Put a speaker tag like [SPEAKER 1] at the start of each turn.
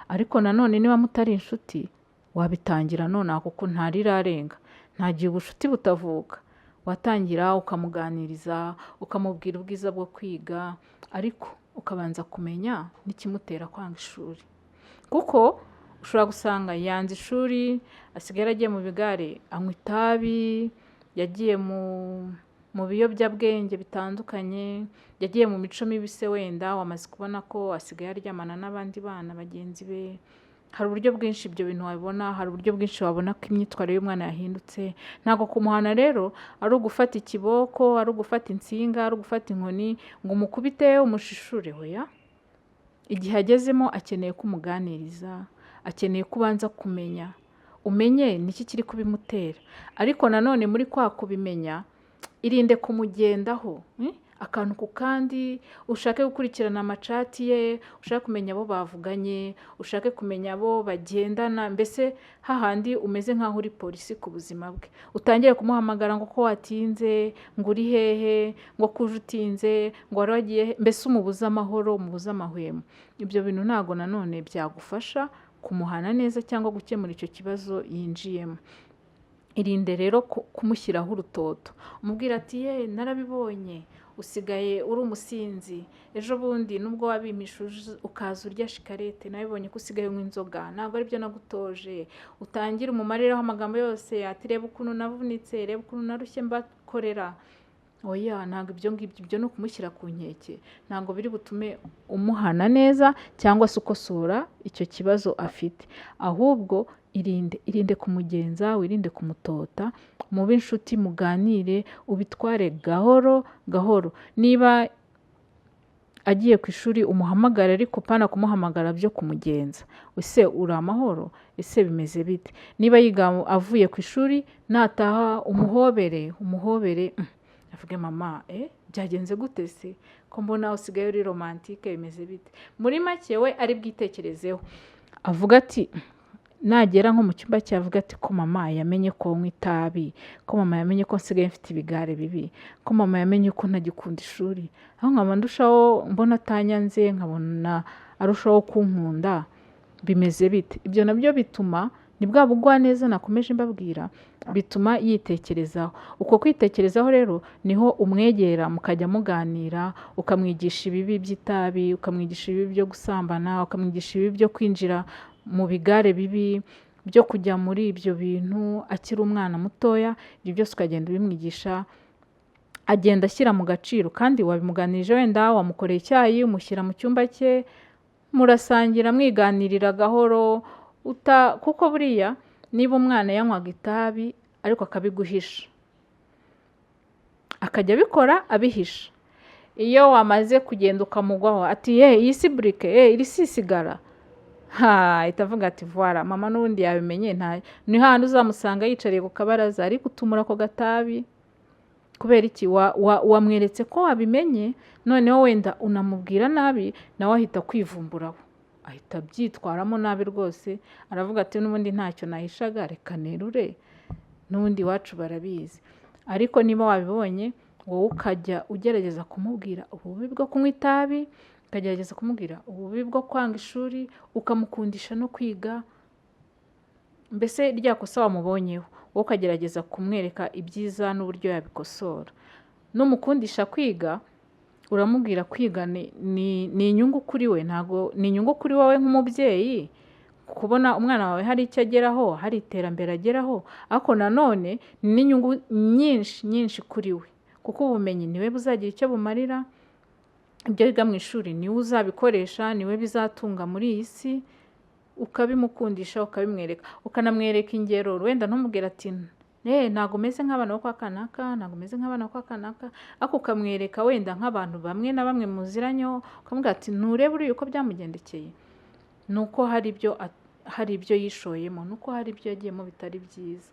[SPEAKER 1] ariko nanone niba mutari inshuti wabitangira nonaha kuko ntarirarenga, nta gihe ubucuti butavuka. Watangira ukamuganiriza, ukamubwira ubwiza bwo kwiga, ariko ukabanza kumenya n'ikimutera kwanga ishuri. Kuko ushobora gusanga yanze ishuri, asigaye yaragiye mu bigare, anywa itabi, yagiye mu biyobyabwenge bitandukanye, yagiye mu mico mibi se wenda wamaze kubona ko asigaye aryamana n'abandi bana bagenzi be. Hari uburyo bwinshi ibyo bintu wabibona, hari uburyo bwinshi wabona ko imyitwarire y'umwana yahindutse. Ntabwo kumuhana rero ari ugufata ikiboko, ari ugufata insinga, ari ugufata inkoni ngo umukubite umushishure, hoya. Igihe agezemo akeneye ko umuganiriza, akeneye ko ubanza kumenya, umenye niki kiri kubimutera. Ariko nanone muri kwa kubimenya, irinde kumugendaho akantu ku kandi, ushake gukurikirana amacati ye, ushake kumenya abo bavuganye, ushake kumenya abo bagendana, mbese hahandi umeze nk'aho uri polisi ku buzima bwe. Utangire kumuhamagara ngo ko watinze, ngo uri hehe, ngo kuje utinze, ngo wari wagiye he, mbese umubuze amahoro, umubuze amahwemo. Ibyo bintu ntabwo nanone byagufasha kumuhana neza cyangwa gukemura icyo kibazo yinjiyemo. Irinde rero kumushyiraho urutoto, umubwira ati ye narabibonye, usigaye uri umusinzi, ejo bundi nubwo wabimishuje ukaza urya shikarete, nabibonye ko usigaye unywa inzoga, ntabwo aribyo nagutoje. Utangire umumariraho amagambo yose, ati reba ukuntu navunitse, reba ukuntu narushye mbakorera. Oya, ntabwo ibyo ngibyo, ibyo ni ukumushyira ku nkeke, ntabwo biri butume umuhana neza cyangwa se ukosora icyo kibazo afite. Ahubwo irinde kumugenza, wirinde kumutota, mube inshuti, muganire, ubitware gahoro gahoro. Niba agiye ku ishuri umuhamagara, ariko pana kumuhamagara byo kumugenza. Ese uri amahoro? Ese bimeze bite? Niba yiga avuye ku ishuri, nataha umuhobere, avuge mama, byagenze gute se? Ko mbona usigaye uri romantike, bimeze bite? Muri make we ari bwitekerezeho. Avuga ati nagera nko mu cyumba cye, avuga ati ko mama yamenye ko nywa itabi, ko mama yamenye ko nsigaye mfite ibigare bibi, ko mama yamenye ko ntagikunda ishuri. Aho nkaba ndushaho mbona atanyanze, nkabona arushaho kunkunda, bimeze bite? Ibyo nabyo bituma, ni bwa bugwaneza nakomeje mbabwira, bituma yitekerezaho. Uko kwitekerezaho rero niho umwegera, mukajya muganira, ukamwigisha ibibi by'itabi, ukamwigisha ibibi byo gusambana, ukamwigisha ibibi byo kwinjira mu bigare bibi, byo kujya muri ibyo bintu akiri umwana mutoya. Ibyo byose ukagenda ubimwigisha, agenda ashyira mu gaciro. Kandi wabimuganirije, wenda wamukoreye icyayi, umushyira mu cyumba cye, murasangira mwiganirira gahoro. Kuko buriya niba umwana yanywaga itabi ariko akabiguhisha, akajya abikora abihisha, iyo wamaze kugenda ukamugwaho ati iyi si burike, iri si sigara, itavuga ati voilà, mama n'ubundi yabimenye. Ni handi uzamusanga yicariye ku kabaraza ari gutumura ako gatabi. Kubera iki? Wamweretse ko wabimenye, noneho wenda unamubwira nabi, nawe ahita kwivumburaho, ahita byitwaramo nabi rwose. Aravuga ati n'ubundi ntacyo nahishaga, reka nerure, n'ubundi iwacu barabizi. Ariko niba wabibonye, wowe ukajya ugerageza kumubwira ububi bwo kunywa itabi, ukagerageza kumubwira ububi bwo kwanga ishuri, ukamukundisha no kwiga, mbese rya kosa wamubonyeho, wowe ukagerageza kumwereka ibyiza n'uburyo yabikosora. N'umukundisha kwiga, uramubwira kwiga ni inyungu kuri we, ntabwo ni inyungu kuri wowe nk'umubyeyi, kubona umwana wawe hari icyo ageraho, hari iterambere ageraho, ariko nanone ni n'inyungu nyinshi kuri we, kuko ubumenyi niwe buzagira icyo bumarira. Ibyo yiga mu ishuri niwe uzabikoresha, niwe bizatunga muri iyi si. Ukabimukundisha, ukabimwereka, ukanamwereka ingero. Wenda ntumubwira ati ntabwo umeze nk'abana bo kwa kanaka, ntabwo umeze nk'abana bo kwa kanaka, ariko ukamwereka wenda nk'abantu bamwe na bamwe muziranyeho, ukamubwira ati nturebe uriya uko byamugendekeye, ni uko hari ibyo yishoyemo, ni uko hari ibyo yagiyemo bitari byiza.